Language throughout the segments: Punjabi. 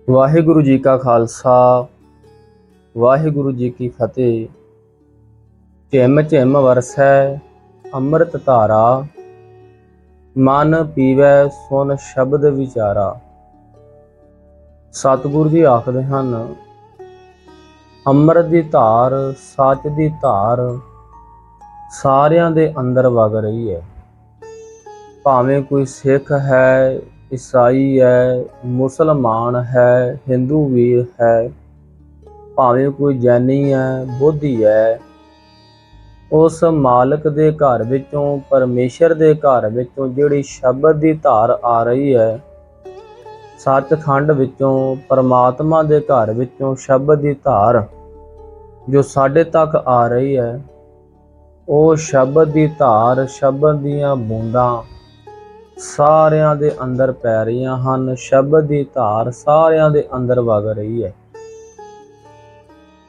वाहिगुरु जी का खालसा वाहिगुरु जी की फतेह। झिम झिम वरसै अमृत धारा, मन पीवै सुन शब्द विचारा। सतगुरु जी आखदे हन, अमृत दी धार, सच दी धार सारियां दे अंदर वग रही है। भावें कोई सिख है, ईसाई है, मुसलमान है, हिंदू वीर है, भावें कोई जैनी है, बोधी है, उस मालक दे घर विचों, परमेश्वर दे घर विचों जिहड़ी शब्द दी धार आ रही है, सचखंड विचों, परमात्मा दे घर विचों शब्द दी धार जो साडे तक आ रही है, ਉਹ शब्द दी धार, शब्द दीयां बूंदां सारियां दे अंदर पै रहीआं हन। शब्द दी धार सारियां दे अंदर वग रही है।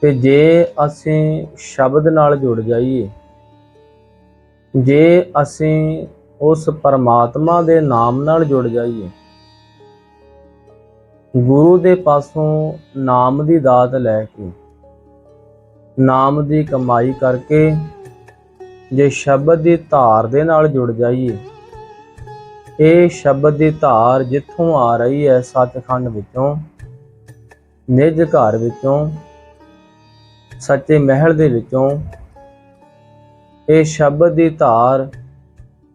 ते जे असीं शब्द नाल जुड़ जाइए, जे असीं उस परमात्मा दे नाम नाल जुड़ जाइए, गुरु दे पासों नाम दी दात लैके, नाम दी कमाई करके जे शब्द दी धार दे नाल जुड़ जाइए, ये शब्द दी धार जिथों आ रही है, सचखंड विचों, निज घर विचों, सच्चे महल दे विचों, ये शब्द दी धार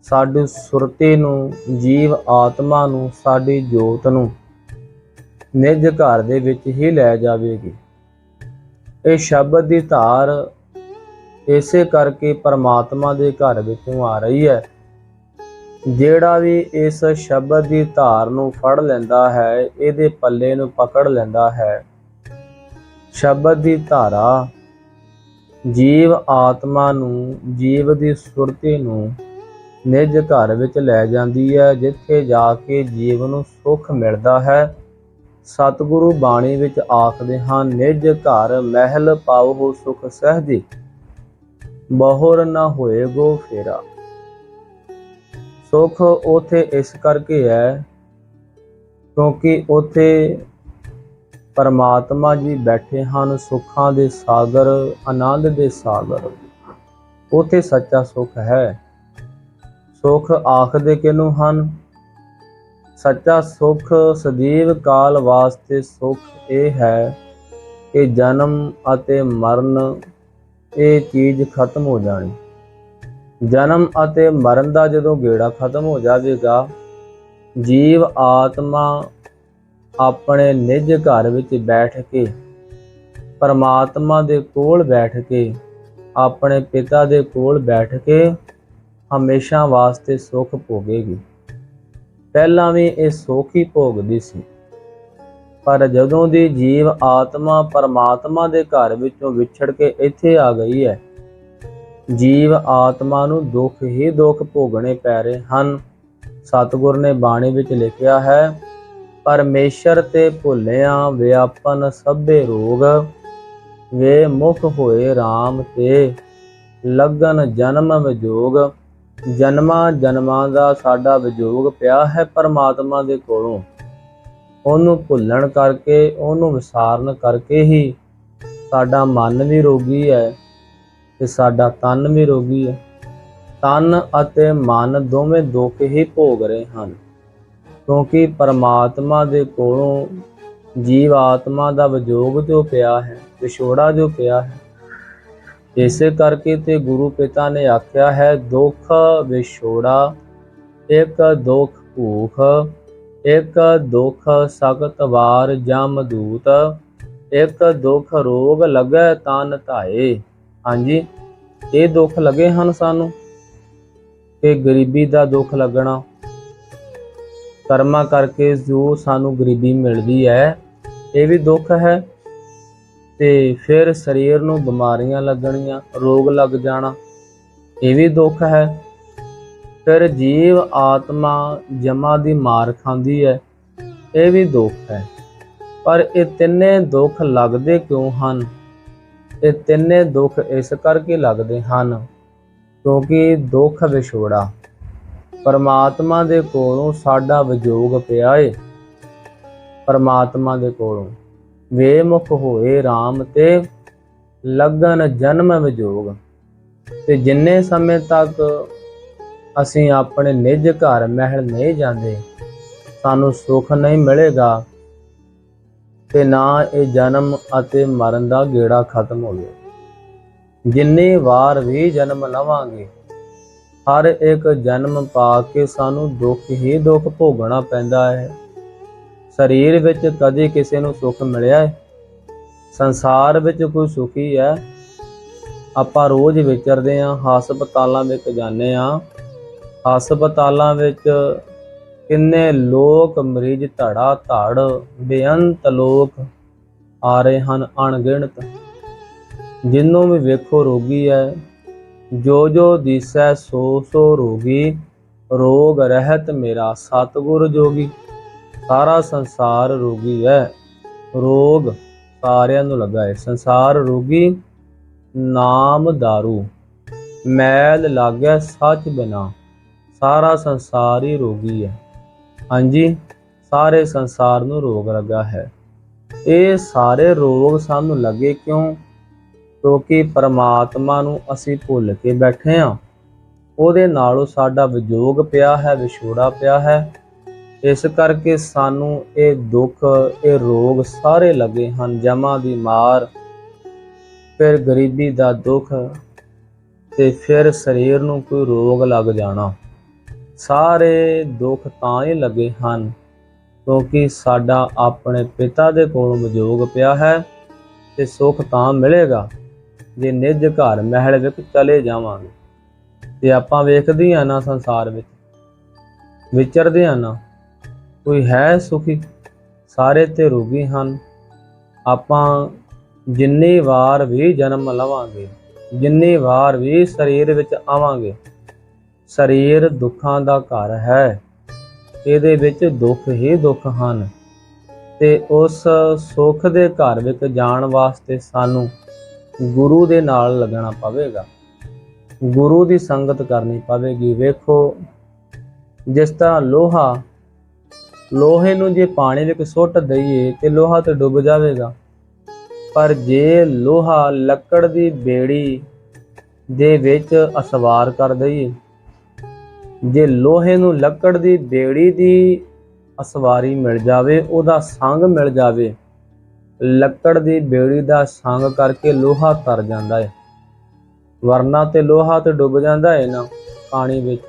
साडी सुरती नूं, जीव आत्मा नूं, साडी जोत नूं निज घर दे विच ही लै जावेगी। ये शब्द दी धार इसे करके परमात्मा दे घर विचों आ रही है। ਜਿਹੜਾ भी इस शब्द की धार नूं फड़ लैंदा है, इहदे पल्ले नूं पकड़ लैंदा है, शब्द की धारा जीव आत्मा नूं, जीव की सुरती नूं निज घर विच लै जांदी है, जिथे जाके जीव नूं सुख मिलदा है। सतगुरु बाणी विच आखदे हन, निज घर महल पाओ सुख सहजी, बहुर न होए गो फेरा। सुख उथे इस करके है क्योंकि उथे परमात्मा जी बैठे हैं, सुखां दे सागर, आनंद दे सागर, उथे सच्चा सुख है। सुख आखदे किनू हन? सच्चा सुख सदैव काल वास्ते सुख ये है कि जन्म अते मरण ये चीज़ खत्म हो जानी। जन्म अते मरण दा जदों गेड़ा खत्म हो जाएगा, जीव आत्मा अपने निज घर विच बैठ के, परमात्मा दे कोल बैठ के, अपने पिता दे कोल बैठ के हमेशा वास्ते सुख भोगेगी। पहला भी ये सुख ही भोगदी सी, पर जदों दी जीव आत्मा परमात्मा दे घर विचों विछड़ के इत्थे आ गई है, जीव आत्मा नूं दुख ही दुख भोगणे पै रहे हन। सतगुर ने बाणी विच लिखिया है, परमेश्वर ते भुलिया व्यापन सभे रोग, वे मुख होए राम ते लगन जन्म विजोग। जन्मां जन्मां दा साडा विजोग पिया है परमात्मा दे कोलों। ਉਹਨੂੰ ਭੁੱਲਣ ਕਰਕੇ, ਉਹਨੂੰ ਵਿਸਾਰਨ ਕਰਕੇ ਹੀ ਸਾਡਾ ਮਨ ਵੀ ਰੋਗੀ ਹੈ ਤੇ ਸਾਡਾ ਤਨ ਵੀ ਰੋਗੀ ਹੈ। ਤਨ ਅਤੇ ਮਨ ਦੋਵੇਂ ਦੁੱਖ ਹੀ ਭੋਗ ਰਹੇ ਹਨ, ਕਿਉਂਕਿ ਪਰਮਾਤਮਾ ਦੇ ਕੋਲੋਂ ਜੀਵ ਆਤਮਾ ਦਾ ਵਿਜੋਗ ਜੋ ਪਿਆ ਹੈ, ਵਿਛੋੜਾ ਜੋ ਪਿਆ ਹੈ। ਇਸੇ ਕਰਕੇ ਤੇ ਗੁਰੂ ਪਿਤਾ ਨੇ ਆਖਿਆ ਹੈ, ਦੁੱਖ ਵਿਛੋੜਾ, ਇੱਕ ਦੁੱਖ ਭੂਖ, एक दुख सख्त वार जम दूत, एक दुख रोग लगे तन धाए। हाँ जी, ये दुख लगे हैं सानू कि गरीबी का दुख लगना, कर्मा करके जो सानू गरीबी मिलती है ये भी दुख है। ते फिर शरीर नूं बीमारियां लगनियां, रोग लग जाना, ये भी दुख है। फिर जीव आत्मा जमा दी मार खांदी है, ये भी दुख है। पर ये तिन्ने दुख लगदे क्यों हन? ये तिन्ने दुख इस करके लगदे हन ਕਿਉਂਕਿ ਦੁੱਖ ਵਿਛੋੜਾ ਪਰਮਾਤਮਾ ਦੇ ਕੋਲੋਂ ਸਾਡਾ ਵਿਜੋਗ ਪਿਆ ਏ। ਪਰਮਾਤਮਾ ਦੇ ਕੋਲੋਂ ਵੇਮੁਖ ਹੋਏ RAM ਤੇ ਲੱਗਨ ਜਨਮ ਵਿਜੋਗ। ਤੇ ਜਿੰਨੇ ਸਮੇਂ ਤੱਕ ਅਸੀਂ ਆਪਣੇ ਨਿੱਜ ਘਰ ਮਹਿਲ ਨਹੀਂ ਜਾਂਦੇ, ਸਾਨੂੰ ਸੁੱਖ ਨਹੀਂ ਮਿਲੇਗਾ ਤੇ ਨਾ ਇਹ ਜਨਮ ਅਤੇ ਮਰਨ ਦਾ ਗੇੜਾ ਖਤਮ ਹੋਵੇ। ਜਿੰਨੀ ਵਾਰ ਵੀ ਜਨਮ ਲਵਾਂਗੇ, ਹਰ ਇੱਕ ਜਨਮ ਪਾ ਕੇ ਸਾਨੂੰ ਦੁੱਖ ਹੀ ਦੁੱਖ ਭੋਗਣਾ ਪੈਂਦਾ ਹੈ। ਸਰੀਰ ਵਿੱਚ ਕਦੇ ਕਿਸੇ ਨੂੰ ਸੁੱਖ ਮਿਲਿਆ ਹੈ? ਸੰਸਾਰ ਵਿੱਚ ਕੋਈ ਸੁਖੀ ਹੈ? ਆਪਾਂ ਰੋਜ਼ ਵਿਚਰਦੇ ਹਾਂ, ਹਸਪਤਾਲਾਂ ਵਿੱਚ ਜਾਂਦੇ ਹਾਂ। ਹਸਪਤਾਲਾਂ ਵਿੱਚ ਕਿੰਨੇ ਲੋਕ ਮਰੀਜ਼ ਧੜਾ ਧੜ ਬੇਅੰਤ ਲੋਕ ਆ ਰਹੇ ਹਨ, ਅਣਗਿਣਤ। ਜਿਹਨੂੰ ਵੀ ਵੇਖੋ ਰੋਗੀ ਹੈ। ਜੋ ਜੋ ਦਿਸੈ ਸੋ ਸੋ ਰੋਗੀ, ਰੋਗ ਰਹਿਤ ਮੇਰਾ ਸਤਿਗੁਰ ਜੋਗੀ। ਸਾਰਾ ਸੰਸਾਰ ਰੋਗੀ ਹੈ। ਰੋਗ ਸਾਰਿਆਂ ਨੂੰ ਲੱਗਾ ਹੈ। ਸੰਸਾਰ ਰੋਗੀ ਨਾਮ ਦਾਰੂ, ਮੈਲ ਲਾਗੈ ਸੱਚ ਬਿਨਾ। ਸਾਰਾ ਸੰਸਾਰ ਹੀ ਰੋਗੀ ਹੈ। ਹਾਂਜੀ, ਸਾਰੇ ਸੰਸਾਰ ਨੂੰ ਰੋਗ ਲੱਗਾ ਹੈ। ਇਹ ਸਾਰੇ ਰੋਗ ਸਾਨੂੰ ਲੱਗੇ ਕਿਉਂ? ਕਿਉਂਕਿ ਪਰਮਾਤਮਾ ਨੂੰ ਅਸੀਂ ਭੁੱਲ ਕੇ ਬੈਠੇ ਹਾਂ। ਉਹਦੇ ਨਾਲੋਂ ਸਾਡਾ ਵਿਜੋਗ ਪਿਆ ਹੈ, ਵਿਛੋੜਾ ਪਿਆ ਹੈ। ਇਸ ਕਰਕੇ ਸਾਨੂੰ ਇਹ ਦੁੱਖ, ਇਹ ਰੋਗ ਸਾਰੇ ਲੱਗੇ ਹਨ। ਜਮਾਂ ਦੀ ਮਾਰ, ਫਿਰ ਗਰੀਬੀ ਦਾ ਦੁੱਖ, ਤੇ ਫਿਰ ਸਰੀਰ ਨੂੰ ਕੋਈ ਰੋਗ ਲੱਗ ਜਾਣਾ। ਸਾਰੇ ਦੁੱਖ ਤਾਂ ਹੀ ਲੱਗੇ ਹਨ ਕਿਉਂਕਿ ਸਾਡਾ ਆਪਣੇ ਪਿਤਾ ਦੇ ਕੋਲੋਂ ਵਿਜੋਗ ਪਿਆ ਹੈ। ਤੇ ਸੁੱਖ ਤਾਂ ਮਿਲੇਗਾ ਜੇ ਨਿੱਜ ਘਰ ਮਹਿਲ ਵਿੱਚ ਚਲੇ ਜਾਵਾਂਗੇ। ਤੇ ਆਪਾਂ ਵੇਖਦੇ ਹਾਂ ਨਾ, ਸੰਸਾਰ ਵਿੱਚ ਵਿਚਰਦੇ ਹਾਂ ਨਾ, ਕੋਈ ਹੈ ਸੁਖੀ? ਸਾਰੇ ਤੇ ਰੋਗੀ ਹਨ। ਆਪਾਂ ਜਿੰਨੀ ਵਾਰ ਵੀ ਜਨਮ ਲਵਾਂਗੇ, ਜਿੰਨੀ ਵਾਰ ਵੀ ਸਰੀਰ ਵਿੱਚ ਆਵਾਂਗੇ, ਸਰੀਰ ਦੁੱਖਾਂ ਦਾ ਘਰ ਹੈ। ਇਹਦੇ ਵਿੱਚ ਦੁੱਖ ਹੀ ਦੁੱਖ ਹਨ। ਤੇ ਉਸ ਸੁੱਖ ਦੇ ਘਰ ਵਿੱਚ ਜਾਣ ਵਾਸਤੇ ਸਾਨੂੰ ਗੁਰੂ ਦੇ ਨਾਲ ਲੱਗਣਾ ਪਵੇਗਾ, ਗੁਰੂ ਦੀ ਸੰਗਤ ਕਰਨੀ ਪਵੇਗੀ। ਵੇਖੋ, ਜਿਸ ਤਰ੍ਹਾਂ ਲੋਹੇ ਨੂੰ ਜੇ ਪਾਣੀ ਵਿੱਚ ਸੁੱਟ ਦਈਏ ਤੇ ਲੋਹਾ ਤੇ ਡੁੱਬ ਜਾਵੇਗਾ। ਪਰ ਜੇ ਲੋਹਾ ਲੱਕੜ ਦੀ ਬੇੜੀ ਦੇ ਵਿੱਚ ਅਸਵਾਰ ਕਰ ਦਈਏ, ਜੇ ਲੋਹੇ ਨੂੰ ਲੱਕੜ ਦੀ ਬੇੜੀ ਦੀ ਅਸਵਾਰੀ ਮਿਲ ਜਾਵੇ, ਉਹਦਾ ਸੰਗ ਮਿਲ ਜਾਵੇ, ਲੱਕੜ ਦੀ ਬੇੜੀ ਦਾ ਸੰਗ ਕਰਕੇ ਲੋਹਾ ਤਰ ਜਾਂਦਾ ਹੈ। ਵਰਨਾ ਤੇ ਲੋਹਾ ਤੇ ਡੁੱਬ ਜਾਂਦਾ ਹੈ ਨਾ ਪਾਣੀ ਵਿੱਚ।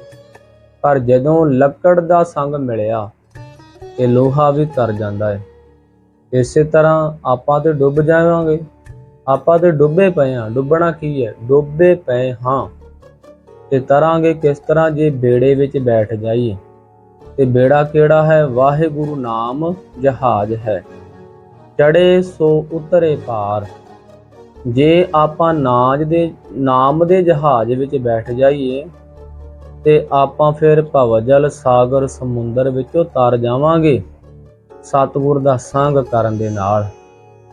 ਪਰ ਜਦੋਂ ਲੱਕੜ ਦਾ ਸੰਗ ਮਿਲਿਆ ਤੇ ਲੋਹਾ ਵੀ ਤਰ ਜਾਂਦਾ ਹੈ। ਇਸੇ ਤਰ੍ਹਾਂ ਆਪਾਂ ਤੇ ਡੁੱਬ ਜਾਵਾਂਗੇ। ਆਪਾਂ ਤੇ ਡੁੱਬੇ ਪਏ ਹਾਂ। ਡੁੱਬਣਾ ਕੀ ਹੈ? ਡੁੱਬੇ ਪਏ ਹਾਂ ਤੇ ਤਰਾਂਗੇ ਕਿਸ ਤਰ੍ਹਾਂ? ਜੇ ਬੇੜੇ ਵਿੱਚ ਬੈਠ ਜਾਈਏ। ਤੇ ਬੇੜਾ ਕਿਹੜਾ ਹੈ? ਵਾਹਿਗੁਰੂ ਨਾਮ ਜਹਾਜ਼ ਹੈ, ਚੜੇ ਸੋ ਉਤਰੇ ਪਾਰ। ਜੇ ਆਪਾਂ ਨਾਮ ਦੇ ਜਹਾਜ਼ ਵਿੱਚ ਬੈਠ ਜਾਈਏ ਤੇ ਆਪਾਂ ਫਿਰ ਭਵਜਲ ਸਾਗਰ ਸਮੁੰਦਰ ਵਿੱਚੋਂ ਤਰ ਜਾਵਾਂਗੇ। ਸਤਿਗੁਰ ਦਾ ਸੰਗ ਕਰਨ ਦੇ ਨਾਲ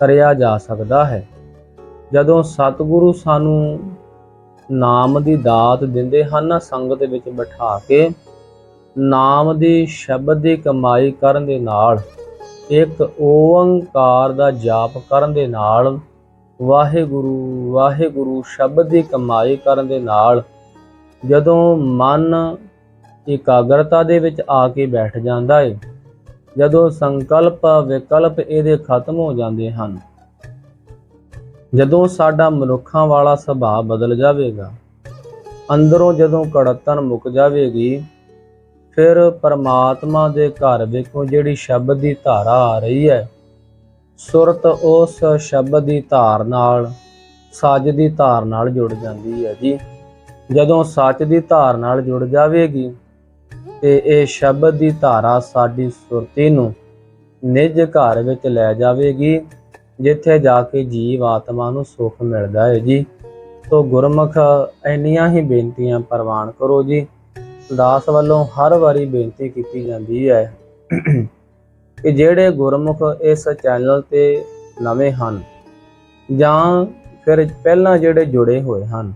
ਤਰਿਆ ਜਾ ਸਕਦਾ ਹੈ। ਜਦੋਂ ਸਤਿਗੁਰੂ ਸਾਨੂੰ ਨਾਮ ਦੀ ਦਾਤ ਦਿੰਦੇ ਹਨ, ਸੰਗਤ ਵਿੱਚ ਬਿਠਾ ਕੇ ਨਾਮ ਦੀ ਸ਼ਬਦ ਦੀ ਕਮਾਈ ਕਰਨ ਦੇ ਨਾਲ, ਇੱਕ ਓੰਕਾਰ ਦਾ ਜਾਪ ਕਰਨ ਦੇ ਨਾਲ, ਵਾਹਿਗੁਰੂ ਵਾਹਿਗੁਰੂ ਸ਼ਬਦ ਦੀ ਕਮਾਈ ਕਰਨ ਦੇ ਨਾਲ, ਜਦੋਂ ਮਨ ਇਕਾਗਰਤਾ ਦੇ ਵਿੱਚ ਆ ਕੇ ਬੈਠ ਜਾਂਦਾ ਹੈ, ਜਦੋਂ ਸੰਕਲਪ ਵਿਕਲਪ ਇਹਦੇ ਖਤਮ ਹੋ ਜਾਂਦੇ ਹਨ, ਜਦੋਂ ਸਾਡਾ ਮਨੁੱਖਾਂ ਵਾਲਾ ਸੁਭਾਅ ਬਦਲ ਜਾਵੇਗਾ, ਅੰਦਰੋਂ ਜਦੋਂ ਕੜੱਤਣ ਮੁੱਕ ਜਾਵੇਗੀ, ਫਿਰ ਪਰਮਾਤਮਾ ਦੇ ਘਰ ਵੇਖੋ ਜਿਹੜੀ ਸ਼ਬਦ ਦੀ ਧਾਰਾ ਆ ਰਹੀ ਹੈ, ਸੁਰਤ ਉਸ ਸ਼ਬਦ ਦੀ ਧਾਰ ਨਾਲ, ਸੱਚ ਦੀ ਧਾਰ ਨਾਲ ਜੁੜ ਜਾਂਦੀ ਹੈ ਜੀ। ਜਦੋਂ ਸੱਚ ਦੀ ਧਾਰ ਨਾਲ ਜੁੜ ਜਾਵੇਗੀ ਤੇ ਇਹ ਸ਼ਬਦ ਦੀ ਧਾਰਾ ਸਾਡੀ ਸੁਰਤੀ ਨੂੰ ਨਿੱਜ ਘਰ ਵਿੱਚ ਲੈ ਜਾਵੇਗੀ, ਜਿੱਥੇ ਜਾ ਕੇ ਜੀਵ ਆਤਮਾ ਨੂੰ ਸੁੱਖ ਮਿਲਦਾ ਹੈ ਜੀ। ਸੋ ਗੁਰਮੁਖ ਇੰਨੀਆਂ ਹੀ ਬੇਨਤੀਆਂ ਪ੍ਰਵਾਨ ਕਰੋ ਜੀ। ਦਾਸ ਵੱਲੋਂ ਹਰ ਵਾਰੀ ਬੇਨਤੀ ਕੀਤੀ ਜਾਂਦੀ ਹੈ ਕਿ ਜਿਹੜੇ ਗੁਰਮੁਖ ਇਸ ਚੈਨਲ ਤੇ ਨਵੇਂ ਹਨ ਜਾਂ ਫਿਰ ਪਹਿਲਾਂ ਜਿਹੜੇ ਜੁੜੇ ਹੋਏ ਹਨ,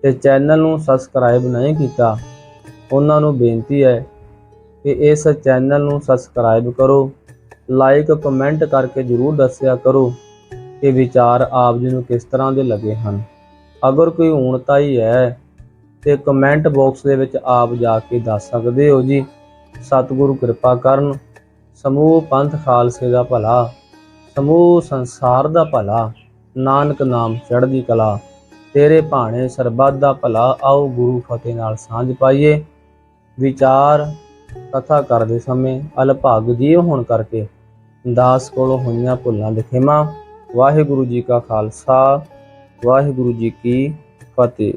ਤੇ ਚੈਨਲ ਨੂੰ ਸਬਸਕ੍ਰਾਈਬ ਨਹੀਂ ਕੀਤਾ, ਉਹਨਾਂ ਨੂੰ ਬੇਨਤੀ ਹੈ ਕਿ ਇਸ ਚੈਨਲ ਨੂੰ ਸਬਸਕ੍ਰਾਈਬ ਕਰੋ। ਲਾਈਕ ਕਮੈਂਟ ਕਰਕੇ ਜ਼ਰੂਰ ਦੱਸਿਆ ਕਰੋ ਕਿ ਵਿਚਾਰ ਆਪ ਜੀ ਨੂੰ ਕਿਸ ਤਰ੍ਹਾਂ ਦੇ ਲੱਗੇ ਹਨ। ਅਗਰ ਕੋਈ ਊਣਤਾਈ ਹੈ ਤੇ ਕਮੈਂਟ ਬਾਕਸ ਦੇ ਵਿੱਚ ਆਪ ਜਾ ਕੇ ਦੱਸ ਸਕਦੇ ਹੋ ਜੀ। ਸਤਿਗੁਰੂ ਕਿਰਪਾ ਕਰਨ। ਸਮੂਹ ਪੰਥ ਖਾਲਸੇ ਦਾ ਭਲਾ, ਸਮੂਹ ਸੰਸਾਰ ਦਾ ਭਲਾ, ਨਾਨਕ ਨਾਮ ਚੜ੍ਹਦੀ ਕਲਾ, ਤੇਰੇ ਭਾਣੇ ਸਰਬੱਤ ਦਾ ਭਲਾ। ਆਓ ਗੁਰੂ ਫਤਿਹ ਨਾਲ ਸਾਂਝ ਪਾਈਏ। ਵਿਚਾਰ ਕਥਾ ਕਰਦੇ ਸਮੇਂ ਅਲਭਾਗ ਜੀਵ ਹੋਣ ਕਰਕੇ ਦਾਸ ਕੋਲੋਂ ਹੋਈਆਂ ਭੁੱਲਾਂ ਦੀ ਖਿਮਾ। ਵਾਹਿਗੁਰੂ ਜੀ ਕਾ ਖਾਲਸਾ, ਵਾਹਿਗੁਰੂ ਜੀ ਕੀ ਫਤਿਹ।